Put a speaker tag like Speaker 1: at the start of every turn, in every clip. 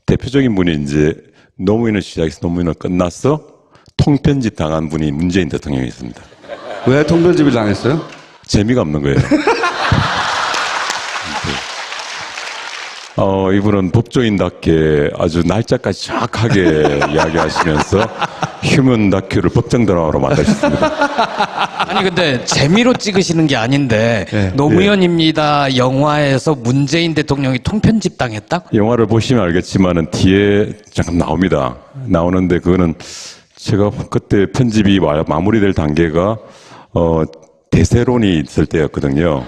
Speaker 1: 대표적인 분이 이제 노무현을 시작해서 노무현을 끝났어 통편집 당한 분이 문재인 대통령이었습니다.
Speaker 2: 왜 통편집을 당했어요?
Speaker 1: 재미가 없는 거예요. 이분은 법조인답게 아주 날짜까지 정확하게 이야기하시면서 휴먼 다큐를 법정 드라마로 만드셨습니다.
Speaker 3: 아니 근데 재미로 찍으시는 게 아닌데
Speaker 2: 네.
Speaker 3: 노무현입니다 영화에서 문재인 대통령이 통편집 당했다?
Speaker 1: 영화를 보시면 알겠지만은 뒤에 잠깐 나옵니다. 나오는데 그거는 제가 그때 편집이 마무리될 단계가 대세론이 있을 때였거든요.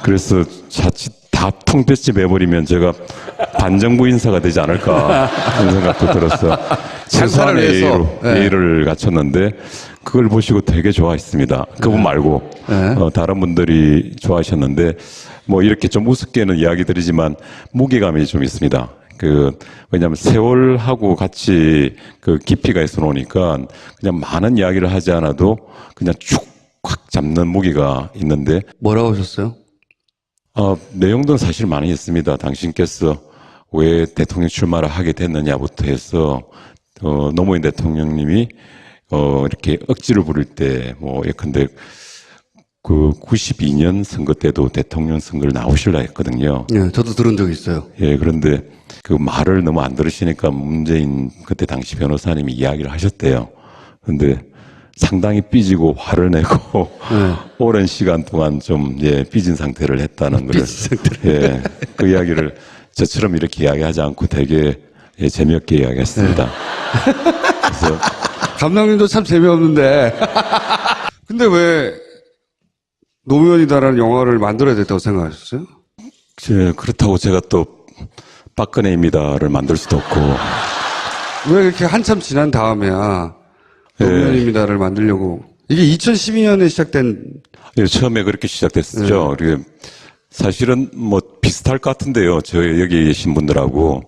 Speaker 1: 그래서 자칫 다 통편집 해버리면 제가 반정부 인사가 되지 않을까 그런 생각도 들었어. 최소한의 예의를 갖췄는데 그걸 보시고 되게 좋아했습니다. 그분 말고 다른 분들이 좋아하셨는데 뭐 이렇게 좀 우습게는 이야기 드리지만 무게감이 좀 있습니다. 왜냐하면 세월하고 같이 그 깊이가 있어 놓으니까 그냥 많은 이야기를 하지 않아도 그냥 쭉 확 잡는 무게가 있는데.
Speaker 2: 뭐라고 하셨어요?
Speaker 1: 내용들은 사실 많이 있습니다. 당신께서 왜 대통령 출마를 하게 됐느냐부터 해서, 노무현 대통령님이, 이렇게 억지를 부릴 때, 예컨대, 92년 선거 때도 대통령 선거를 나오실라 했거든요.
Speaker 2: 예, 저도 들은 적이 있어요.
Speaker 1: 예, 그런데 그 말을 너무 안 들으시니까 문재인 그때 당시 변호사님이 이야기를 하셨대요. 그런데 상당히 삐지고 화를 내고 오랜 시간 동안 좀 삐진 상태를 했다는 거를 그 이야기를 저처럼 이렇게 이야기하지 않고 되게 재미없게 이야기했습니다. 그래서
Speaker 2: 감독님도 참 재미없는데 근데 왜 노무현이다라는 영화를 만들어야 됐다고 생각하셨어요?
Speaker 1: 그렇다고 제가 또 박근혜입니다를 만들 수도 없고
Speaker 2: 왜 이렇게 한참 지난 다음에야 노무현입니다를 만들려고. 이게 2012년에 시작된.
Speaker 1: 처음에 그렇게 시작됐었죠. 사실은 뭐 비슷할 것 같은데요. 저 여기 계신 분들하고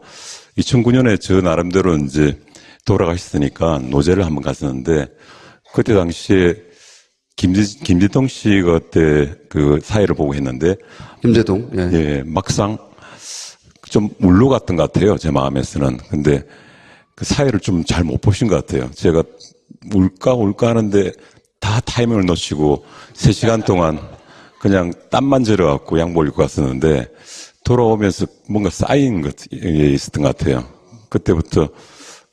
Speaker 1: 2009년에 저 나름대로 이제 돌아가셨으니까 노제를 한번 갔었는데 그때 당시에 김재동 씨가 그때 그 사회를 보고 했는데
Speaker 2: 김재동.
Speaker 1: 예, 막상 좀 울로 갔던 것 같아요. 제 마음에서는. 근데 그 사회를 좀 잘 못 보신 것 같아요. 제가 울까 하는데 다 타이밍을 놓치고 3시간 동안 그냥 땀만 절여갖고 양복 입고 갔었는데 돌아오면서 뭔가 쌓인 것이 있었던 것 같아요. 그때부터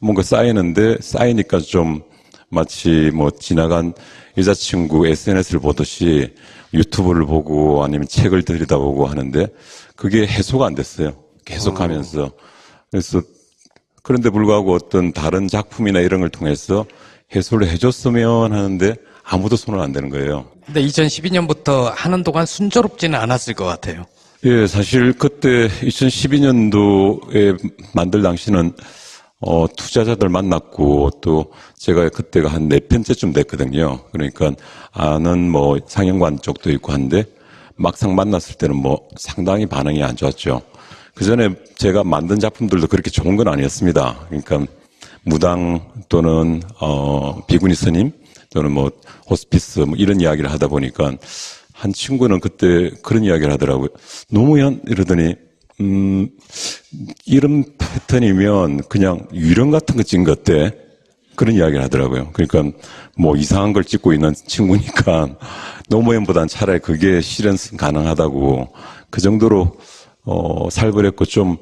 Speaker 1: 뭔가 쌓이는데 쌓이니까 좀 마치 뭐 지나간 여자친구 SNS를 보듯이 유튜브를 보고 아니면 책을 들여다보고 하는데 그게 해소가 안 됐어요. 계속 하면서. 그래서 그런데 불구하고 어떤 다른 작품이나 이런 걸 통해서 해소를 해줬으면 하는데 아무도 손을 안 대는 거예요.
Speaker 3: 근데 2012년부터 하는 동안 순조롭지는 않았을 것 같아요.
Speaker 1: 예, 사실 그때 2012년도에 만들 당시는 투자자들 만났고 또 제가 그때가 한 4편째쯤 됐거든요. 그러니까 아는 뭐 상영관 쪽도 있고 한데 막상 만났을 때는 뭐 상당히 반응이 안 좋았죠. 그 전에 제가 만든 작품들도 그렇게 좋은 건 아니었습니다. 그러니까 무당 또는 비구니 스님 또는 뭐 호스피스 뭐 이런 이야기를 하다 보니까 한 친구는 그때 그런 이야기를 하더라고요. 노무현 이러더니 이런 패턴이면 그냥 유령 같은 거 찍은 것 같대. 그런 이야기를 하더라고요. 그러니까 뭐 이상한 걸 찍고 있는 친구니까 노무현보단 차라리 그게 실현 가능하다고 그 정도로 살벌했고 좀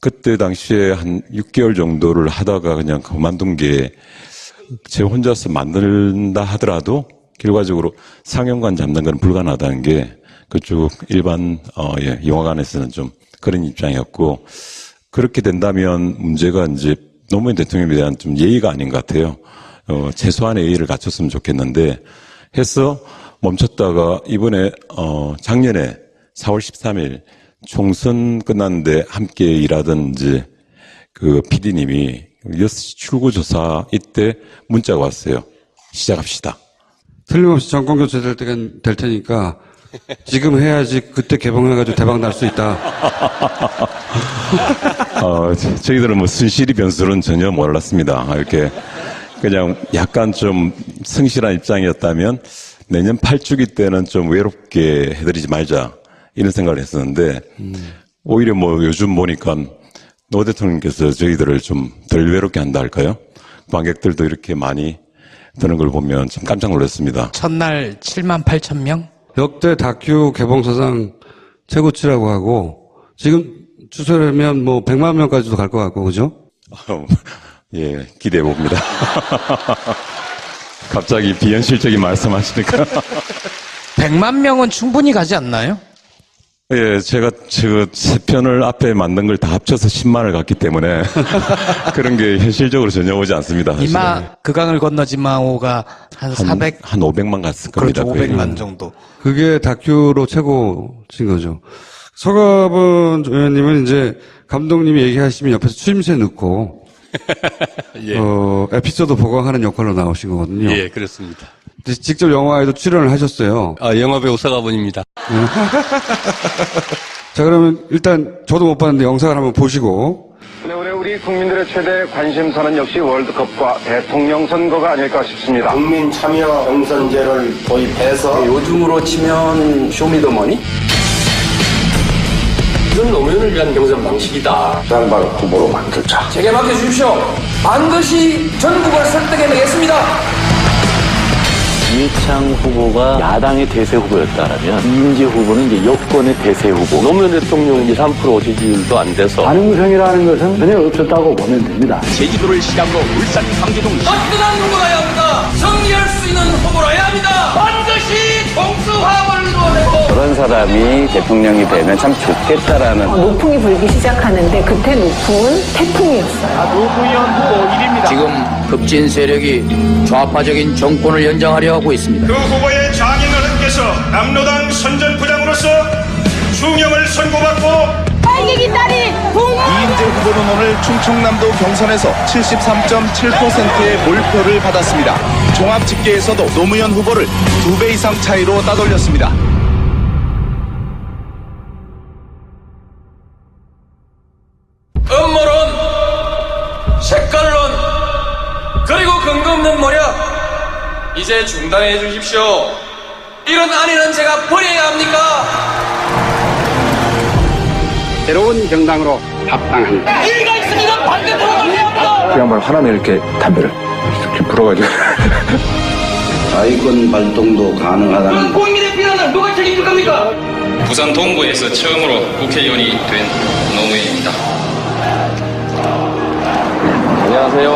Speaker 1: 그때 당시에 한 6개월 정도를 하다가 그냥 그만둔 게 제 혼자서 만든다 하더라도 결과적으로 상영관 잡는 건 불가능하다는 게 그쪽 일반 영화관에서는 좀 그런 입장이었고 그렇게 된다면 문제가 이제 노무현 대통령에 대한 좀 예의가 아닌 것 같아요. 최소한의 예의를 갖췄으면 좋겠는데 해서 멈췄다가 이번에 작년에 4월 13일 총선 끝났는데 함께 일하던 이제 그 PD님이 6시 출구조사 이때 문자가 왔어요. 시작합시다.
Speaker 2: 틀림없이 정권 교체 될 테니까 지금 해야지 그때 개봉해가지고 대박 날 수 있다.
Speaker 1: 저희들은 뭐 순실이 변수는 전혀 몰랐습니다. 이렇게 그냥 약간 좀 성실한 입장이었다면 내년 8주기 때는 좀 외롭게 해드리지 말자 이런 생각을 했었는데 오히려 뭐 요즘 보니까 노 대통령께서 저희들을 좀 덜 외롭게 한다 할까요? 관객들도 이렇게 많이 드는 걸 보면 참 깜짝 놀랐습니다.
Speaker 3: 첫날 7만 8천 명?
Speaker 2: 역대 다큐 개봉사상 최고치라고 하고, 지금 추세라면 뭐 100만 명까지도 갈 것 같고, 그죠?
Speaker 1: 예, 기대해 봅니다. 갑자기 비현실적인 말씀하시니까.
Speaker 3: 100만 명은 충분히 가지 않나요?
Speaker 1: 예, 제가 세 편을 앞에 만든 걸 다 합쳐서 10만을 갔기 때문에 그런 게 현실적으로 전혀 오지 않습니다. 사실은.
Speaker 3: 그강을 건너지 마오가 한 400?
Speaker 1: 한 500만 갔을 겁니다.
Speaker 3: 그렇죠,
Speaker 1: 거의.
Speaker 3: 500만 정도.
Speaker 2: 그게 다큐로 최고친 거죠. 서가번 의원님은 이제 감독님이 얘기하시면 옆에서 추임새 넣고,
Speaker 4: 예.
Speaker 2: 에피소드 보강하는 역할로 나오신 거거든요.
Speaker 4: 예, 그렇습니다.
Speaker 2: 직접 영화에도 출연을 하셨어요.
Speaker 4: 영화배우 서가본입니다.
Speaker 2: 자, 그러면 일단 저도 못 봤는데 영상을 한번 보시고.
Speaker 5: 올해 우리 국민들의 최대 관심사는 역시 월드컵과 대통령 선거가 아닐까 싶습니다.
Speaker 6: 국민 참여 경선제를 도입해서
Speaker 7: 요즘으로 치면 쇼미더머니?
Speaker 6: 이건 노무현을 위한 경선 방식이다. 양발 후보로 만들자.
Speaker 7: 제게 맡겨주십시오. 반드시 전국을 설득해내겠습니다.
Speaker 8: 이해창 후보가 야당의 대세 후보였다라면 이인재 후보는 이제 여권의 대세 후보.
Speaker 6: 노무현 대통령 2, 3% 지지율도 안 돼서
Speaker 8: 가능성이라는 것은 전혀 없었다고 보면 됩니다.
Speaker 9: 제주도를 시작으로 울산, 광주동
Speaker 7: 화끈한 후보라야 합니다. 승리할 수 있는 후보라야 합니다. 반드시 동수화합을 이루어내고
Speaker 8: 그런 사람이 대통령이 되면 참 좋겠다라는.
Speaker 10: 노풍이 불기 시작하는데 그때 노풍은 태풍이었어요.
Speaker 9: 노무현 후보 1위입니다.
Speaker 7: 지금 급진 세력이 좌파적인 정권을 연장하려 하고 있습니다.
Speaker 11: 그 후보의 장인어른께서 남로당 선전부장으로서 중형을 선고받고
Speaker 10: 빨갱이 딸이
Speaker 9: 이인재 후보는 오늘 충청남도 경선에서 73.7%의 몰표를 받았습니다. 종합집계에서도 노무현 후보를 2배 이상 차이로 따돌렸습니다.
Speaker 7: 음모론, 색깔론, 그리고 근거 없는 모략 이제 중단해 주십시오. 이런 안위는 제가 버려야 합니까?
Speaker 6: 새로운 정당으로 합당합니다.
Speaker 7: 일가 있으니까 반대쪽으로 해야 합니다.
Speaker 6: 그 양반 하나는 이렇게 담배를 이렇게 불어가지고
Speaker 8: 자위권 발동도 가능하다는.
Speaker 7: 국민의 비난을 누가 책임질 겁니까?
Speaker 12: 부산 동구에서 처음으로 국회의원이 된 노무현입니다.
Speaker 6: 안녕하세요.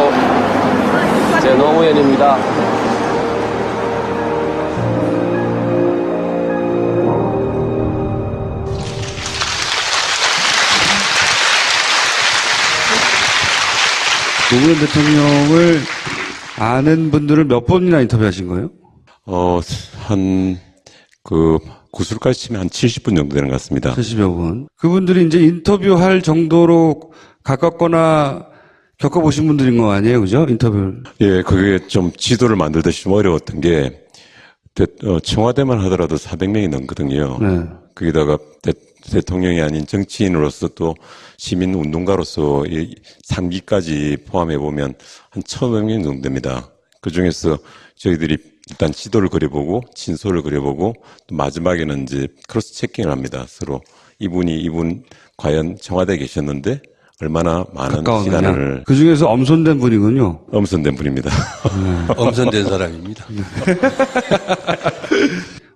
Speaker 6: 제 노무현입니다.
Speaker 2: 노무현 대통령을 아는 분들을 몇 번이나 인터뷰하신 거예요?
Speaker 1: 구술까지 치면 한 70분 정도 되는 것 같습니다.
Speaker 2: 70여 분. 그분들이 이제 인터뷰할 정도로 가깝거나 겪어보신 분들인 거 아니에요? 그죠? 인터뷰를.
Speaker 1: 예, 그게 좀 지도를 만들듯이 좀 어려웠던 게, 청와대만 하더라도 400명이 넘거든요.
Speaker 2: 네.
Speaker 1: 거기다가 대통령이 아닌 정치인으로서 또 시민운동가로서 3기까지 포함해보면 한 1,500명 정도 됩니다. 그 중에서 저희들이 일단 지도를 그려보고, 진솔을 그려보고, 또 마지막에는 이제 크로스 체킹을 합니다. 서로. 이분 과연 청와대에 계셨는데, 얼마나 많은 시간을.
Speaker 2: 그 중에서 엄선된 분이군요.
Speaker 1: 엄선된 분입니다.
Speaker 4: 엄선된 사람입니다.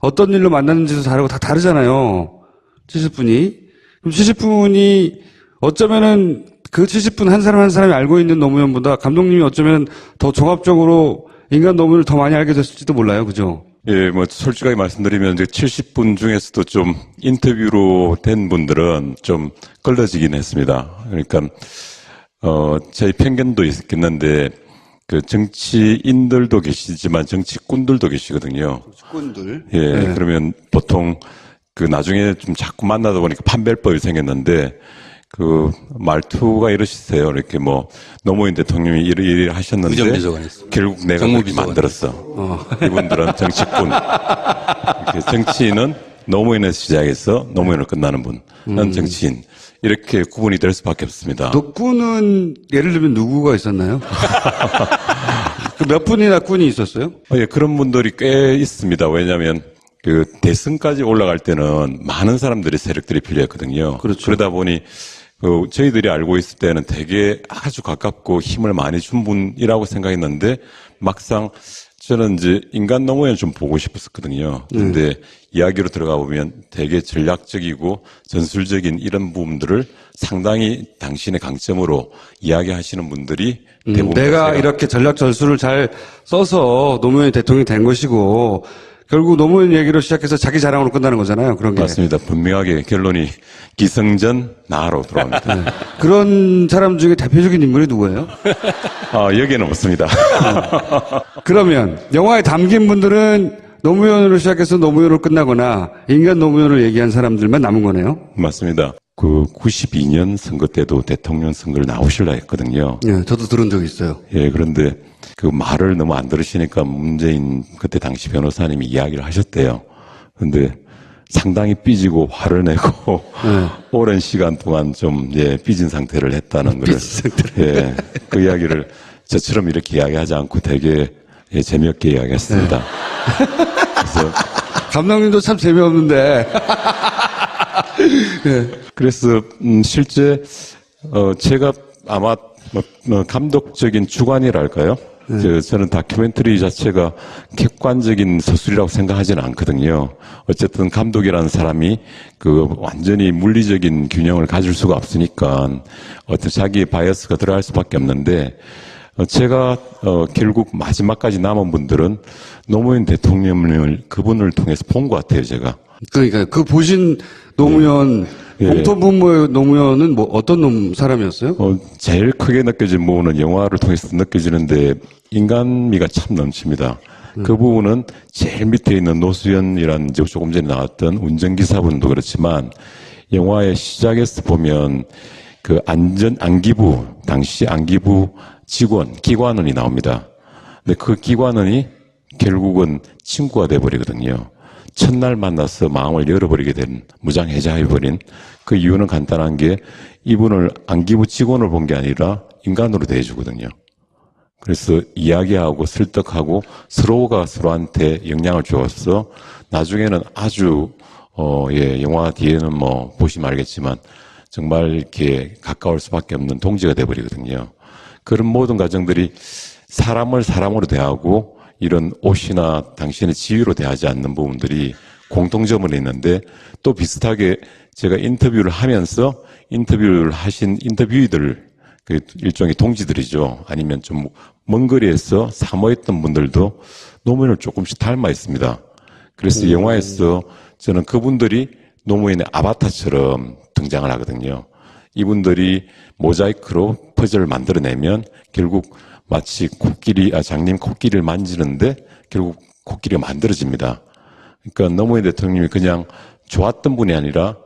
Speaker 2: 어떤 일로 만났는지도 다르고 다 다르잖아요. 70분이. 그럼 70분이 어쩌면은 그 70분 한 사람 한 사람이 알고 있는 노무현보다 감독님이 어쩌면 더 종합적으로 인간 노무현을 더 많이 알게 됐을지도 몰라요. 그죠?
Speaker 1: 예, 솔직하게 말씀드리면 이제 70분 중에서도 좀 인터뷰로 된 분들은 좀 걸러지긴 했습니다. 그러니까, 제 편견도 있겠는데, 정치인들도 계시지만 정치꾼들도 계시거든요.
Speaker 2: 꾼들.
Speaker 1: 예,
Speaker 2: 네.
Speaker 1: 그러면 보통 나중에 좀 자꾸 만나다 보니까 판별법이 생겼는데, 말투가 이러시세요. 이렇게 노무현 대통령이 이리 하셨는데.
Speaker 4: 의전비서관 했어.
Speaker 1: 결국 내가 그렇게 만들었어. 이분들은 정치꾼. 정치인은 노무현에서 시작해서 노무현으로 끝나는 분. 난 정치인. 이렇게 구분이 될 수밖에 없습니다.
Speaker 2: 꾼은 예를 들면 누구가 있었나요? 몇 분이나 꾼이 있었어요?
Speaker 1: 예, 그런 분들이 꽤 있습니다. 왜냐하면 대선까지 올라갈 때는 많은 사람들의 세력들이 필요했거든요.
Speaker 2: 그렇죠.
Speaker 1: 그러다 보니 저희들이 알고 있을 때는 되게 아주 가깝고 힘을 많이 준 분이라고 생각했는데 막상 저는 이제 인간 노무현 좀 보고 싶었거든요. 근데 이야기로 들어가 보면 되게 전략적이고 전술적인 이런 부분들을 상당히 당신의 강점으로 이야기하시는 분들이 대부분
Speaker 2: 내가 이렇게 전략 전술을 잘 써서 노무현이 대통령이 된 것이고 결국 노무현 얘기로 시작해서 자기 자랑으로 끝나는 거잖아요. 그런 게.
Speaker 1: 맞습니다. 분명하게 결론이 기승전 나로 들어갑니다.
Speaker 2: 그런 사람 중에 대표적인 인물이 누구예요?
Speaker 1: 여기에는 없습니다.
Speaker 2: 그러면 영화에 담긴 분들은 노무현으로 시작해서 노무현으로 끝나거나 인간 노무현을 얘기한 사람들만 남은 거네요.
Speaker 1: 맞습니다. 그 92년 선거 때도 대통령 선거를 나오시려 했거든요.
Speaker 2: 예, 저도 들은 적이 있어요.
Speaker 1: 예, 그런데 그 말을 너무 안 들으시니까 문재인 그때 당시 변호사님이 이야기를 하셨대요. 그런데 상당히 삐지고 화를 내고 오랜 시간 동안 좀 삐진 상태를 했다는 거를 그 이야기를 저처럼 이렇게 이야기하지 않고 되게 재미없게 이야기했습니다. 그래서
Speaker 2: 감독님도 참 재미없는데.
Speaker 1: 그래서 실제 제가 아마 감독적인 주관이랄까요? 저는 다큐멘터리 자체가 객관적인 서술이라고 생각하지는 않거든요. 어쨌든 감독이라는 사람이 그 완전히 물리적인 균형을 가질 수가 없으니까 어떤 자기의 바이어스가 들어갈 수밖에 없는데 제가 결국 마지막까지 남은 분들은 노무현 대통령을 그분을 통해서 본 것 같아요, 제가.
Speaker 2: 그러니까 그 보신 노무현 공통분모의 노무현은 뭐 어떤 사람이었어요?
Speaker 1: 제일 크게 느껴진 부분은 영화를 통해서 느껴지는데 인간미가 참 넘칩니다. 그 부분은 제일 밑에 있는 노수연이라는 이제 조금 전에 나왔던 운전기사분도 그렇지만 영화의 시작에서 보면 그 안기부 당시 안기부 기관원이 나옵니다. 근데 그 기관원이 결국은 친구가 돼버리거든요. 첫날 만나서 마음을 열어버리게 된, 무장해제해버린 그 이유는 간단한 게 이분을 안기부 직원을 본 게 아니라 인간으로 대해주거든요. 그래서 이야기하고 설득하고 서로가 서로한테 영향을 주어서 나중에는 아주, 영화 뒤에는 뭐 보시면 알겠지만 정말 이렇게 가까울 수밖에 없는 동지가 돼버리거든요. 그런 모든 과정들이 사람을 사람으로 대하고 이런 옷이나 당신의 지위로 대하지 않는 부분들이 공통점은 있는데 또 비슷하게 제가 인터뷰를 하면서 인터뷰를 하신 인터뷰이들, 그 일종의 동지들이죠. 아니면 좀 먼 거리에서 사모했던 분들도 노무현을 조금씩 닮아 있습니다. 그래서 영화에서 저는 그분들이 노무현의 아바타처럼 등장을 하거든요. 이분들이 모자이크로 퍼즐을 만들어내면 결국 마치 장님 코끼리를 만지는데 결국 코끼리가 만들어집니다. 그러니까 노무현 대통령이 그냥 좋았던 분이 아니라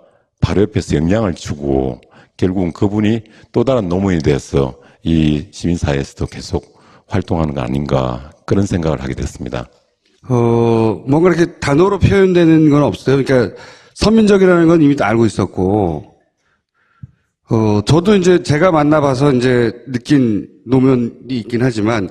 Speaker 1: 바로 옆에서 영향을 주고 결국은 그분이 또 다른 노무현이 돼서 이 시민사회에서도 계속 활동하는 거 아닌가 그런 생각을 하게 됐습니다.
Speaker 2: 뭔가 이렇게 단어로 표현되는 건 없어요. 그러니까 선민적이라는 건 이미 알고 있었고, 저도 이제 제가 만나봐서 이제 느낀 노무현이 있긴 하지만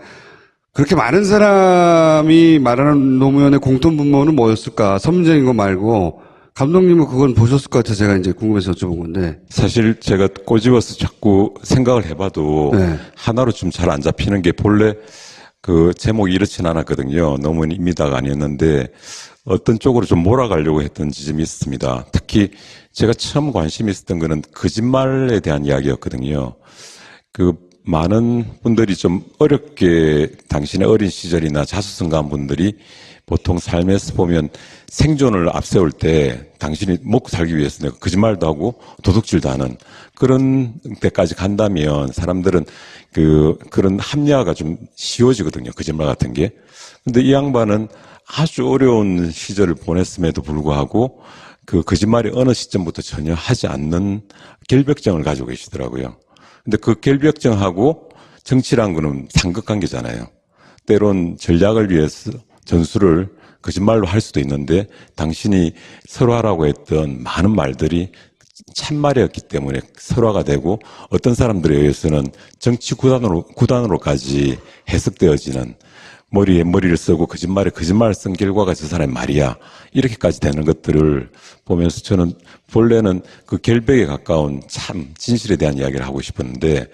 Speaker 2: 그렇게 많은 사람이 말하는 노무현의 공통분모는 뭐였을까? 선민적인 거 말고 감독님은 그건 보셨을 것 같아서 제가 이제 궁금해서 여쭤본 건데.
Speaker 1: 사실 제가 꼬집어서 자꾸 생각을 해봐도 하나로 좀 잘 안 잡히는 게 본래 그 제목이 이렇진 않았거든요. 노무현입니다가 아니었는데 어떤 쪽으로 좀 몰아가려고 했던 지점이 있습니다. 특히 제가 처음 관심이 있었던 거는 거짓말에 대한 이야기였거든요. 그 많은 분들이 좀 어렵게 당신의 어린 시절이나 자수성가한 분들이 보통 삶에서 보면 생존을 앞세울 때 당신이 먹고 살기 위해서 내가 거짓말도 하고 도둑질도 하는 그런 데까지 간다면 사람들은 그런 합리화가 좀 쉬워지거든요. 거짓말 같은 게. 근데 이 양반은 아주 어려운 시절을 보냈음에도 불구하고 그 거짓말이 어느 시점부터 전혀 하지 않는 결벽증을 가지고 계시더라고요. 근데 그 결벽증하고 정치란 거는 상극관계잖아요. 때론 전략을 위해서 전술을 거짓말로 할 수도 있는데 당신이 설화라고 했던 많은 말들이 참말이었기 때문에 설화가 되고 어떤 사람들에 의해서는 정치 구단으로까지 해석되어지는 머리에 머리를 쓰고 거짓말에 거짓말을 쓴 결과가 저 사람의 말이야. 이렇게까지 되는 것들을 보면서 저는 본래는 그 결백에 가까운 참 진실에 대한 이야기를 하고 싶었는데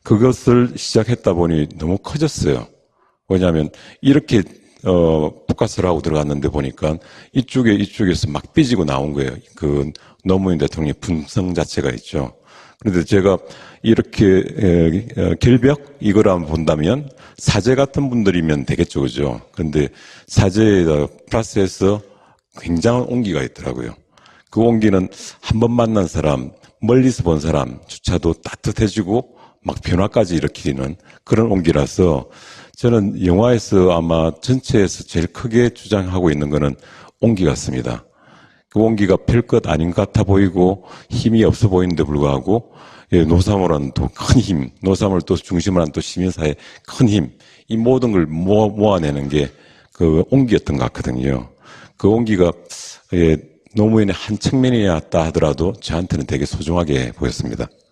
Speaker 1: 그것을 시작했다 보니 너무 커졌어요. 왜냐하면 이렇게 포커스를 하고 들어갔는데 보니까 이쪽에서 막 삐지고 나온 거예요. 그 노무현 대통령의 분성 자체가 있죠. 그런데 제가 이렇게 결벽 이걸 한번 본다면 사제 같은 분들이면 되겠죠, 그죠? 그런데 사제에다 플러스해서 굉장한 온기가 있더라고요. 그 온기는 한 번 만난 사람, 멀리서 본 사람 조차도 따뜻해지고 막 변화까지 일으키는 그런 온기라서 저는 영화에서 아마 전체에서 제일 크게 주장하고 있는 거는 온기 같습니다. 그 온기가 별것 아닌 것 같아 보이고 힘이 없어 보이는데 불구하고 노사모라는 또 큰 힘, 노사모를 또 중심으로 한 또 시민사회의 큰 힘, 이 모든 걸 모아내는 게 그 온기였던 것 같거든요. 그 온기가 노무현의 한 측면이었다 하더라도 저한테는 되게 소중하게 보였습니다.